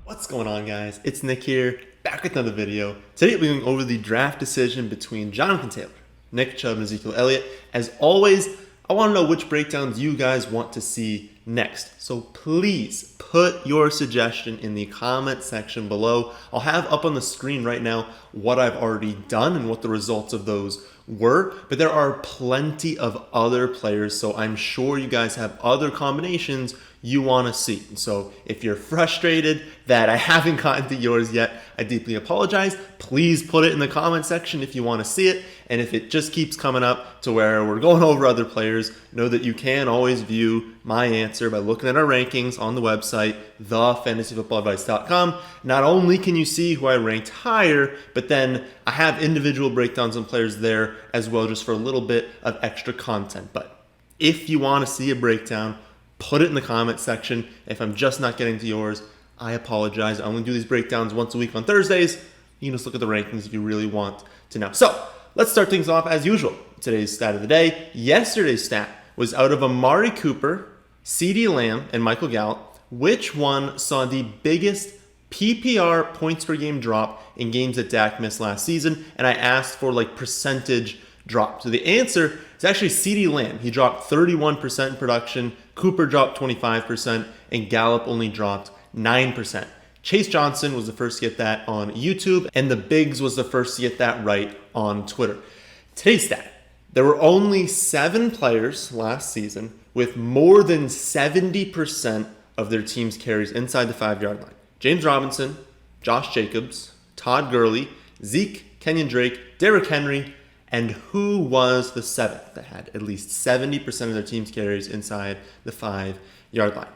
What's going on, guys? It's Nick here, back with another video. Today we're going over the draft decision between Jonathan Taylor, Nick Chubb, and Ezekiel Elliott. As always, I want to know which breakdowns you guys want to see next. So please put your suggestion in the comment section below. I'll have up on the screen right now what I've already done and what the results of those were, but there are plenty of other players, so I'm sure you guys have other combinations you want to see. So if you're frustrated that I haven't gotten to yours yet, I deeply apologize. Please put it in the comment section if you want to see it. And if it just keeps coming up to where we're going over other players, know that you can always view my answer by looking at our rankings on the website, thefantasyfootballadvice.com. Not only can you see who I ranked higher, but then I have individual breakdowns on players there as well, just for a little bit of extra content. But if you want to see a breakdown, put it in the comment section. If I'm just not getting to yours, I apologize. I only do these breakdowns once a week on Thursdays. You can just look at the rankings if you really want to know. So let's start things off as usual. Today's stat of the day. Yesterday's stat was out of Amari Cooper, CeeDee Lamb, and Michael Gallup. Which one saw the biggest PPR points per game drop in games that Dak missed last season? And I asked for like percentage drop. So the answer is actually CeeDee Lamb. He dropped 31% in production. Cooper dropped 25%, and Gallup only dropped 9%. Chase Johnson was the first to get that on YouTube, and the Bigs was the first to get that right on Twitter. Today's stat: there were only 7 players last season with more than 70% of their team's carries inside the 5-yard line. James Robinson, Josh Jacobs, Todd Gurley, Zeke, Kenyon Drake, Derrick Henry. And who was the 7th that had at least 70% of their team's carries inside the 5-yard line?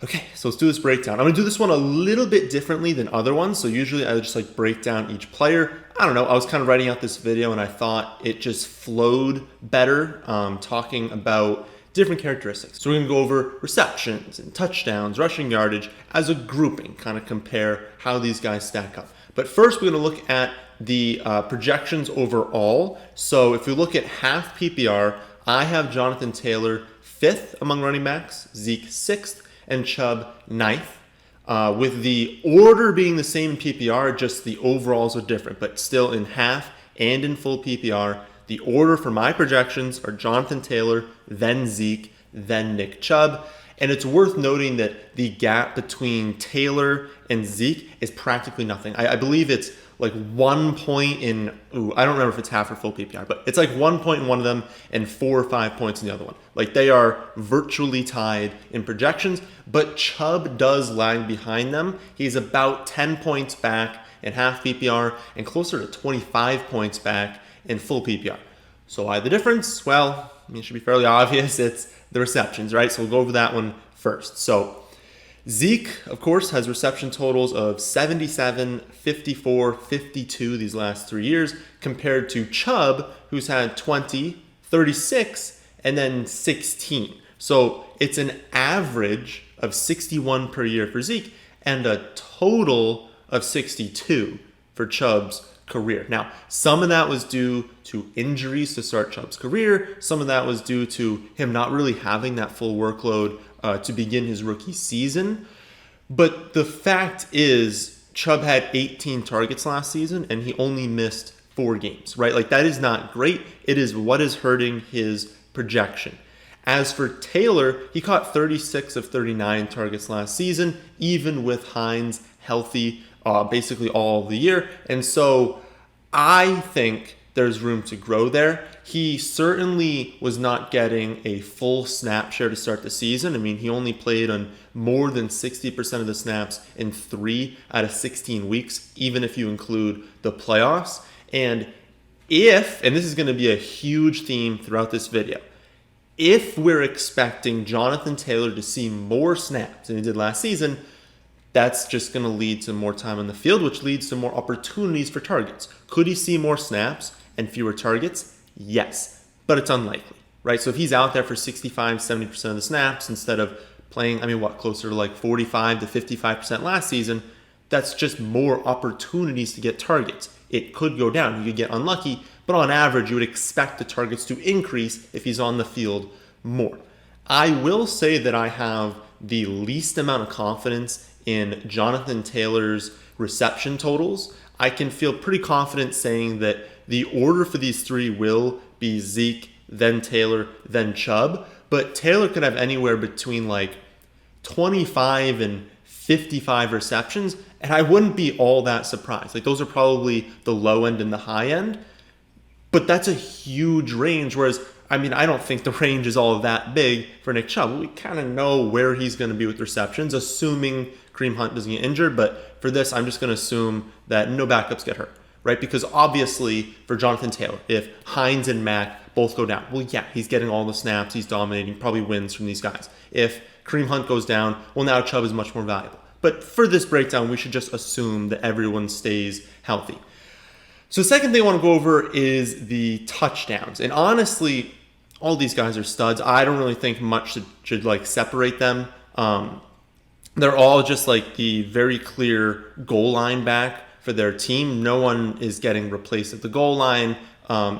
Okay, so let's do this breakdown. I'm going to do this one a little bit differently than other ones. So usually I would just like break down each player. I don't know, I was kind of writing out this video and I thought it just flowed better, talking about different characteristics. So we're going to go over receptions and touchdowns, rushing yardage as a grouping, kind of compare how these guys stack up. But first we're going to look at the projections overall. So if we look at half PPR, I have Jonathan Taylor 5th among running backs, Zeke 6th, and Chubb 9th. With the order being the same in PPR, just the overalls are different, but still in half and in full PPR, the order for my projections are Jonathan Taylor, then Zeke, then Nick Chubb. And it's worth noting that the gap between Taylor and Zeke is practically nothing. I believe it's like 1 point in, I don't remember if it's half or full PPR, but it's like 1 point in one of them and 4 or 5 points in the other one. Like they are virtually tied in projections, but Chubb does lag behind them. He's about 10 points back in half PPR and closer to 25 points back in full PPR. So why the difference? Well, it should be fairly obvious. It's the receptions, right? So we'll go over that one first. So Zeke, of course, has reception totals of 77, 54, 52 these last 3 years, compared to Chubb, who's had 20, 36, and then 16. So it's an average of 61 per year for Zeke and a total of 62 for Chubb's career. Now, some of that was due to injuries to start Chubb's career. Some of that was due to him not really having that full workload to begin his rookie season. But the fact is, Chubb had 18 targets last season and he only missed 4 games, right? Like that is not great. It is what is hurting his projection. As for Taylor, he caught 36 of 39 targets last season, even with Hines healthy basically all the year. And so I think there's room to grow there. He certainly was not getting a full snap share to start the season. I mean, he only played on more than 60% of the snaps in 3 out of 16 weeks, even if you include the playoffs. And this is going to be a huge theme throughout this video, if we're expecting Jonathan Taylor to see more snaps than he did last season, that's just going to lead to more time on the field, which leads to more opportunities for targets. Could he see more snaps and fewer targets? Yes, but it's unlikely, right? So if he's out there for 65, 70% of the snaps instead of playing, closer to like 45 to 55% last season, that's just more opportunities to get targets. It could go down. You could get unlucky, but on average, you would expect the targets to increase if he's on the field more. I will say that I have the least amount of confidence in Jonathan Taylor's reception totals, I can feel pretty confident saying that the order for these three will be Zeke, then Taylor, then Chubb. But Taylor could have anywhere between like 25 and 55 receptions, and I wouldn't be all that surprised. Like, those are probably the low end and the high end, but that's a huge range. Whereas, I mean, I don't think the range is all that big for Nick Chubb. We kind of know where he's going to be with receptions, assuming Kareem Hunt doesn't get injured. But for this, I'm just going to assume that no backups get hurt, right? Because obviously, for Jonathan Taylor, if Hines and Mack both go down, well, yeah, he's getting all the snaps, he's dominating, probably wins from these guys. If Kareem Hunt goes down, well, now Chubb is much more valuable. But for this breakdown, we should just assume that everyone stays healthy. So the second thing I want to go over is the touchdowns. And honestly, all these guys are studs. I don't really think much should like separate them. They're all just like the very clear goal line back for their team. No one is getting replaced at the goal line.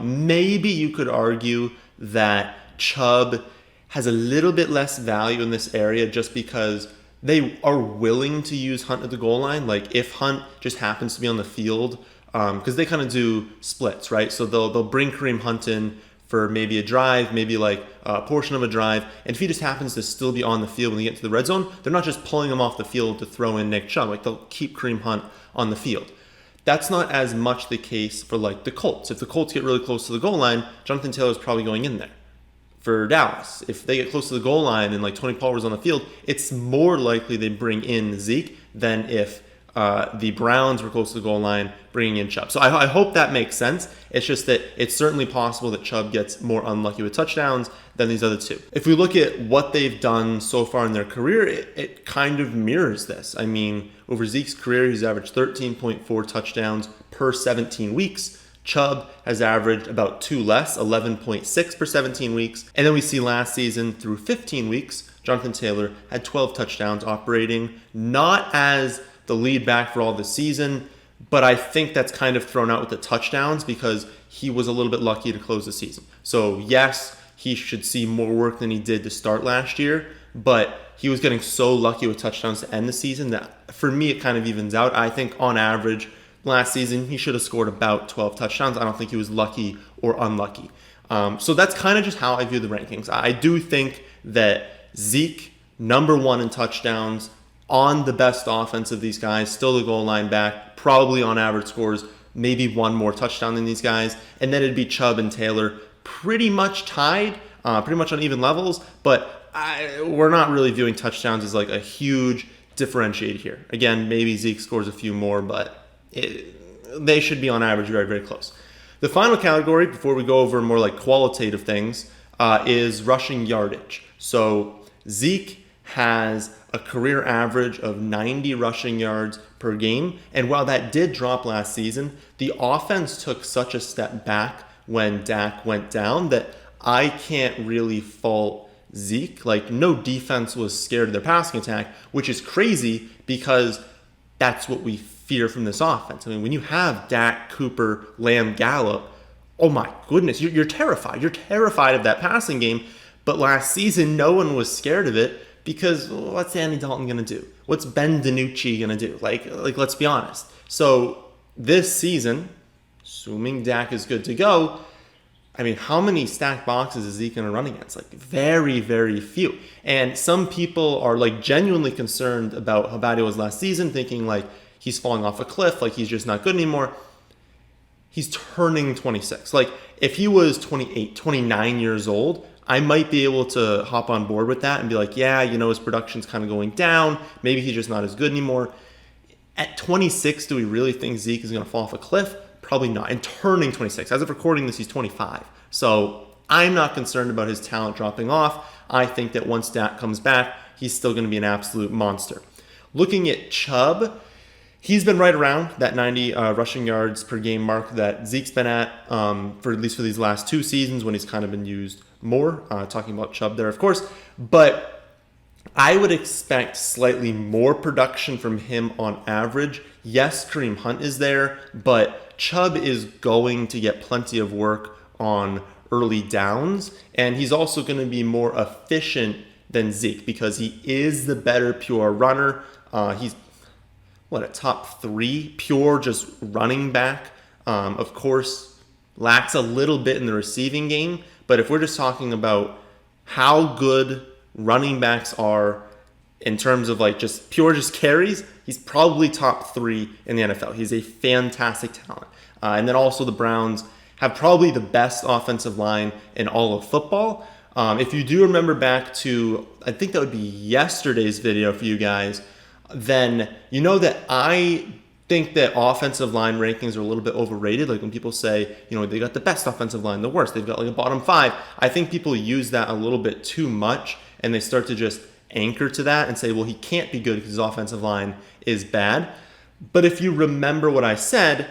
Maybe you could argue that Chubb has a little bit less value in this area just because they are willing to use Hunt at the goal line. Like, if Hunt just happens to be on the field, because they kind of do splits, right? So they'll bring Kareem Hunt in for maybe a drive, maybe like a portion of a drive, and if he just happens to still be on the field when they get to the red zone, they're not just pulling him off the field to throw in Nick Chubb. Like, they'll keep Kareem Hunt on the field. That's not as much the case for like the Colts. If the Colts get really close to the goal line, Jonathan Taylor is probably going in there. For Dallas, if they get close to the goal line and like Tony Pollard's on the field, it's more likely they bring in Zeke than if the Browns were close to the goal line bringing in Chubb. So I hope that makes sense. It's just that it's certainly possible that Chubb gets more unlucky with touchdowns than these other two. If we look at what they've done so far in their career, it kind of mirrors this. I mean, over Zeke's career, he's averaged 13.4 touchdowns per 17 weeks. Chubb has averaged about 2 less, 11.6 per 17 weeks. And then we see last season through 15 weeks, Jonathan Taylor had 12 touchdowns, operating not as the lead back for all the season, but I think that's kind of thrown out with the touchdowns because he was a little bit lucky to close the season. So yes, he should see more work than he did to start last year, but he was getting so lucky with touchdowns to end the season that for me it kind of evens out. I think on average, last season, he should have scored about 12 touchdowns. I don't think he was lucky or unlucky. So that's kind of just how I view the rankings. I do think that Zeke, number one in touchdowns, on the best offense of these guys, still the goal line back, probably on average scores maybe one more touchdown than these guys. And then it'd be Chubb and Taylor pretty much tied, pretty much on even levels. But we're not really viewing touchdowns as like a huge differentiator here. Again, maybe Zeke scores a few more, but they should be on average very, very close. The final category, before we go over more like qualitative things, is rushing yardage. So Zeke has a career average of 90 rushing yards per game. And while that did drop last season, the offense took such a step back when Dak went down that I can't really fault Zeke. Like, no defense was scared of their passing attack, which is crazy because that's what we fear from this offense. I mean, when you have Dak, Cooper, Lamb, Gallup, oh my goodness, you're terrified. You're terrified of that passing game. But last season, no one was scared of it because what's Andy Dalton going to do? What's Ben DiNucci going to do? Like, let's be honest. So this season, assuming Dak is good to go, I mean, how many stacked boxes is Zeke going to run against? Like, very, very few. And some people are like genuinely concerned about how bad he was last season, thinking like he's falling off a cliff, like he's just not good anymore. He's turning 26. Like, if he was 28, 29 years old, I might be able to hop on board with that and be like, yeah, you know, his production's kind of going down. Maybe he's just not as good anymore. At 26, do we really think Zeke is going to fall off a cliff? Probably not. And turning 26. As of recording this, he's 25. So I'm not concerned about his talent dropping off. I think that once Dak comes back, he's still going to be an absolute monster. Looking at Chubb, he's been right around that 90 rushing yards per game mark that Zeke's been at for at least for these last 2 seasons when he's kind of been used more. Talking about Chubb there, of course. But I would expect slightly more production from him on average. Yes, Kareem Hunt is there, but Chubb is going to get plenty of work on early downs, and he's also going to be more efficient than Zeke because he is the better pure runner. He's a top 3 pure just running back. Of course, lacks a little bit in the receiving game, but if we're just talking about how good running backs are in terms of like just carries, he's probably top 3 in the NFL. He's a fantastic talent. And then also the Browns have probably the best offensive line in all of football. If you do remember back to, I think that would be yesterday's video for you guys, then you know that I think that offensive line rankings are a little bit overrated. Like when people say, they got the best offensive line, the worst, they've got like a bottom 5. I think people use that a little bit too much and they start to just anchor to that and say, well, he can't be good because his offensive line is bad. But if you remember what I said,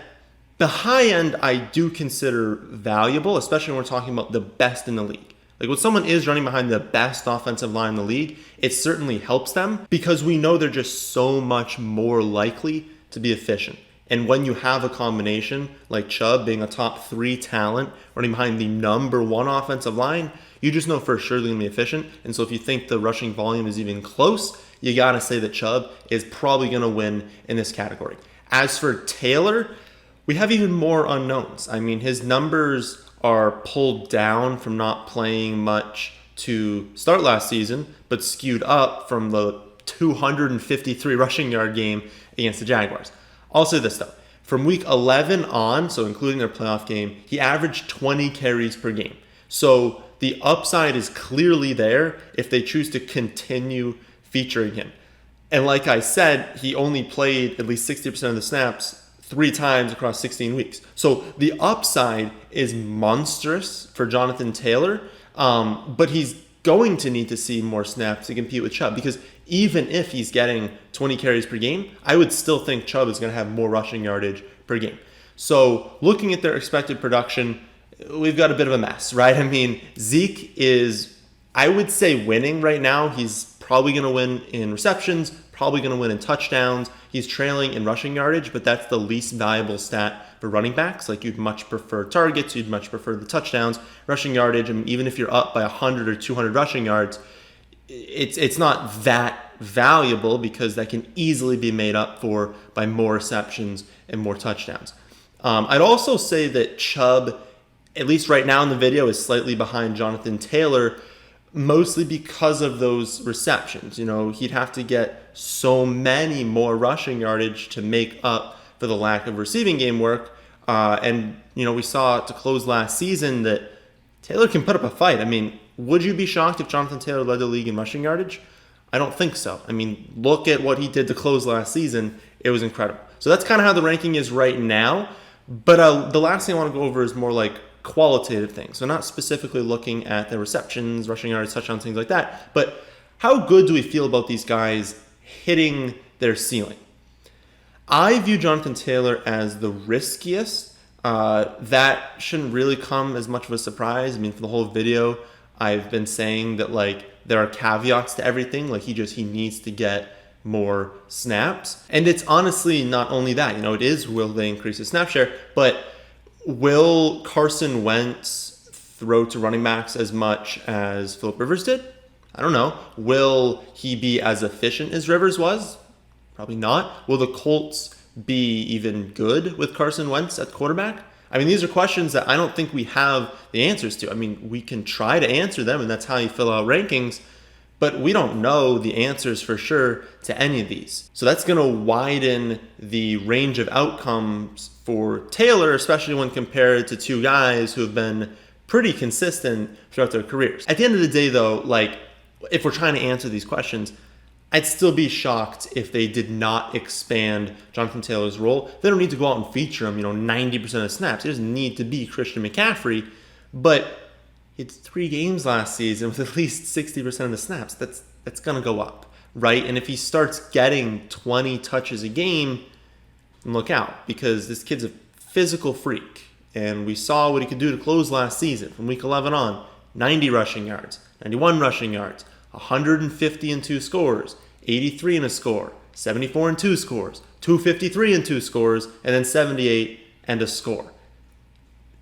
the high end I do consider valuable, especially when we're talking about the best in the league. Like when someone is running behind the best offensive line in the league, it certainly helps them because we know they're just so much more likely to be efficient. And when you have a combination like Chubb being a top 3 talent running behind the number 1 offensive line, you just know for sure they're going to be efficient. And so if you think the rushing volume is even close, you got to say that Chubb is probably going to win in this category. As for Taylor, we have even more unknowns. I mean, his numbers are pulled down from not playing much to start last season, but skewed up from the 253 rushing yard game against the Jaguars. I'll say this though, from week 11 on, so including their playoff game, he averaged 20 carries per game. So the upside is clearly there if they choose to continue featuring him. And like I said, he only played at least 60% of the snaps 3 times across 16 weeks. So the upside is monstrous for Jonathan Taylor, but he's going to need to see more snaps to compete with Chubb because even if he's getting 20 carries per game, I would still think Chubb is going to have more rushing yardage per game. So looking at their expected production, we've got a bit of a mess, right? I mean, Zeke is, I would say, winning right now. He's probably going to win in receptions, probably going to win in touchdowns. He's trailing in rushing yardage, but that's the least valuable stat for running backs. Like you'd much prefer targets, you'd much prefer the touchdowns. Rushing yardage, I mean, even if you're up by 100 or 200 rushing yards, it's not that valuable because that can easily be made up for by more receptions and more touchdowns. I'd also say that Chubb, at least right now in the video, is slightly behind Jonathan Taylor, mostly because of those receptions. He'd have to get so many more rushing yardage to make up for the lack of receiving game work. And we saw to close last season that Taylor can put up a fight. I mean, would you be shocked if Jonathan Taylor led the league in rushing yardage? I don't think so. I mean, look at what he did to close last season. It was incredible. So that's kind of how the ranking is right now. But the last thing I want to go over is more like qualitative things. So not specifically looking at the receptions, rushing yards, touchdowns, things like that, but how good do we feel about these guys hitting their ceiling? I view Jonathan Taylor as the riskiest. That shouldn't really come as much of a surprise. I mean, for the whole video, I've been saying that like there are caveats to everything. Like he needs to get more snaps. And it's honestly not only that, it is will they increase his snap share, but will Carson Wentz throw to running backs as much as Phillip Rivers did? I don't know. Will he be as efficient as Rivers was? Probably not. Will the Colts be even good with Carson Wentz at quarterback? I mean, these are questions that I don't think we have the answers to. I mean, we can try to answer them, and that's how you fill out rankings, but we don't know the answers for sure to any of these. So that's going to widen the range of outcomes for Taylor, especially when compared to 2 guys who have been pretty consistent throughout their careers. At the end of the day, though, like if we're trying to answer these questions, I'd still be shocked if they did not expand Jonathan Taylor's role. They don't need to go out and feature him, 90% of snaps. It doesn't need to be Christian McCaffrey, but it's 3 games last season with at least 60% of the snaps. That's going to go up, right? And if he starts getting 20 touches a game, look out, because this kid's a physical freak. And we saw what he could do to close last season from week 11 on. 90 rushing yards, 91 rushing yards, 150 and 2 scores, 83 and a score, 74 and 2 scores, 253 and 2 scores, and then 78 and a score.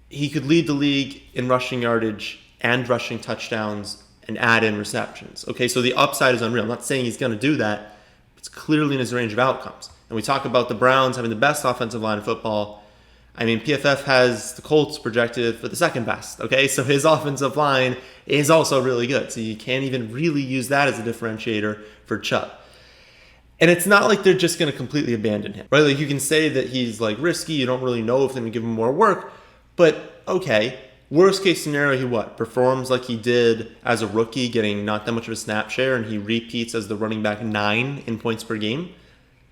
He could lead the league in rushing yardage and rushing touchdowns and add in receptions. Okay, so the upside is unreal. I'm not saying he's going to do that. It's clearly in his range of outcomes. And we talk about the Browns having the best offensive line in football. I mean, PFF has the Colts projected for the second best, okay? So his offensive line is also really good. So you can't even really use that as a differentiator for Chubb. And it's not like they're just going to completely abandon him, right? Like, you can say that he's like risky. You don't really know if they're going to give him more work. But okay, worst case scenario, he performs like he did as a rookie, getting not that much of a snap share, and he repeats as the running back 9 in points per game.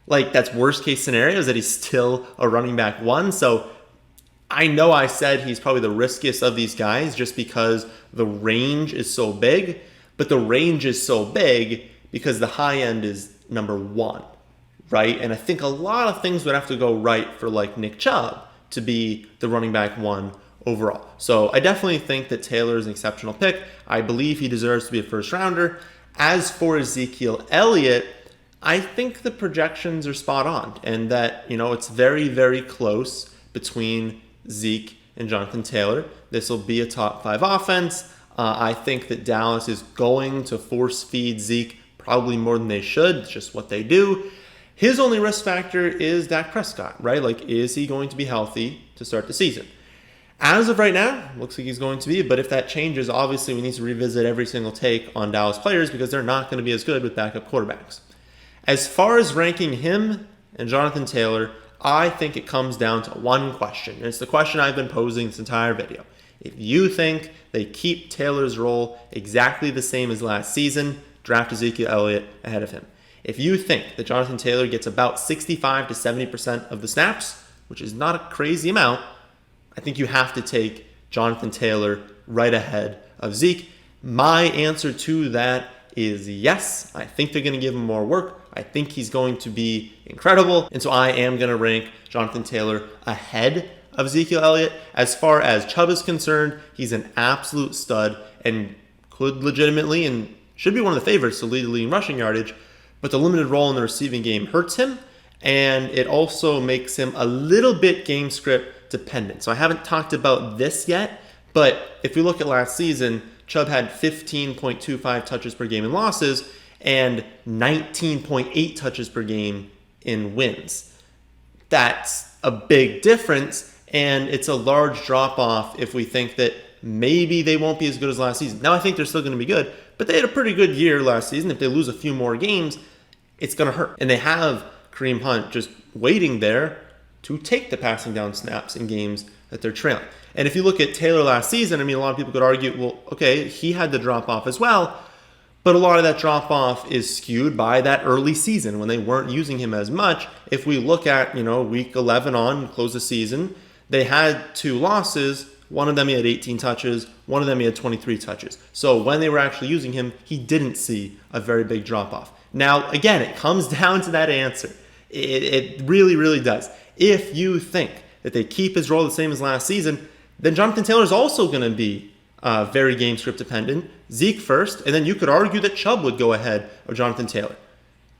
Like, that's worst case scenario, is that he's still a running back 1. So I know I said he's probably the riskiest of these guys just because the range is so big, but the range is so big because the high end is number 1, right? And I think a lot of things would have to go right for like Nick Chubb to be the running back 1 overall. So I definitely think that Taylor is an exceptional pick. I believe he deserves to be a first rounder. As for Ezekiel Elliott, I think the projections are spot on, and that, it's very, very close between Zeke and Jonathan Taylor. This will be a top 5 offense. I think that Dallas is going to force feed Zeke probably more than they should. It's just what they do. His only risk factor is Dak Prescott, right? Like, is he going to be healthy to start the season? As of right now, looks like he's going to be, but if that changes, obviously we need to revisit every single take on Dallas players because they're not going to be as good with backup quarterbacks. As far as ranking him and Jonathan Taylor, I think it comes down to one question. And it's the question I've been posing this entire video. If you think they keep Taylor's role exactly the same as last season, draft Ezekiel Elliott ahead of him. If you think that Jonathan Taylor gets about 65 to 70% of the snaps, which is not a crazy amount, I think you have to take Jonathan Taylor right ahead of Zeke. My answer to that is yes. I think they're going to give him more work. I think he's going to be incredible. And so I am going to rank Jonathan Taylor ahead of Ezekiel Elliott. As far as Chubb is concerned, he's an absolute stud and could legitimately and should be one of the favorites to lead the league in rushing yardage. But the limited role in the receiving game hurts him, and it also makes him a little bit game script dependent. So I haven't talked about this yet, but if we look at last season, Chubb had 15.25 touches per game in losses and 19.8 touches per game in wins. That's a big difference, and it's a large drop-off if we think that maybe they won't be as good as last season. Now, I think they're still going to be good, but they had a pretty good year last season. If they lose a few more games, it's going to hurt. And they have Kareem Hunt just waiting there to take the passing down snaps in games that they're trailing. And if you look at Taylor last season, I mean, a lot of people could argue, well, okay, he had the drop-off as well, but a lot of that drop-off is skewed by that early season when they weren't using him as much. If we look at, week 11 on, close the season, they had 2 losses. One of them he had 18 touches. One of them he had 23 touches. So when they were actually using him, he didn't see a very big drop-off. Now, again, it comes down to that answer. It really, really does. If you think that they keep his role the same as last season, then Jonathan Taylor is also going to be very game script dependent. Zeke first, and then you could argue that Chubb would go ahead of Jonathan Taylor.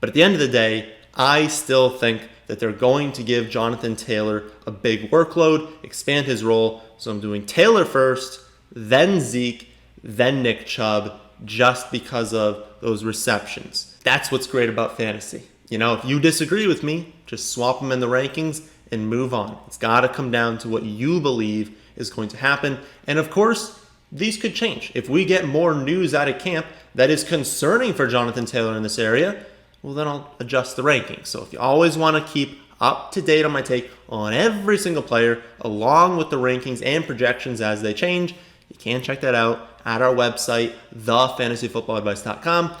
But at the end of the day, I still think that they're going to give Jonathan Taylor a big workload, expand his role. So I'm doing Taylor first, then Zeke, then Nick Chubb, just because of those receptions. That's what's great about fantasy. If you disagree with me, just swap them in the rankings and move on. It's got to come down to what you believe is going to happen. And of course, these could change. If we get more news out of camp that is concerning for Jonathan Taylor in this area, well, then I'll adjust the rankings. So if you always want to keep up to date on my take on every single player, along with the rankings and projections as they change, you can check that out at our website, thefantasyfootballadvice.com.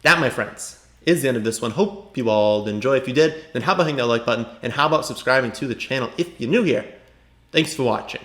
That, my friends, is the end of this one. Hope you all enjoy. If you did, then how about hitting that like button? And how about subscribing to the channel if you're new here? Thanks for watching.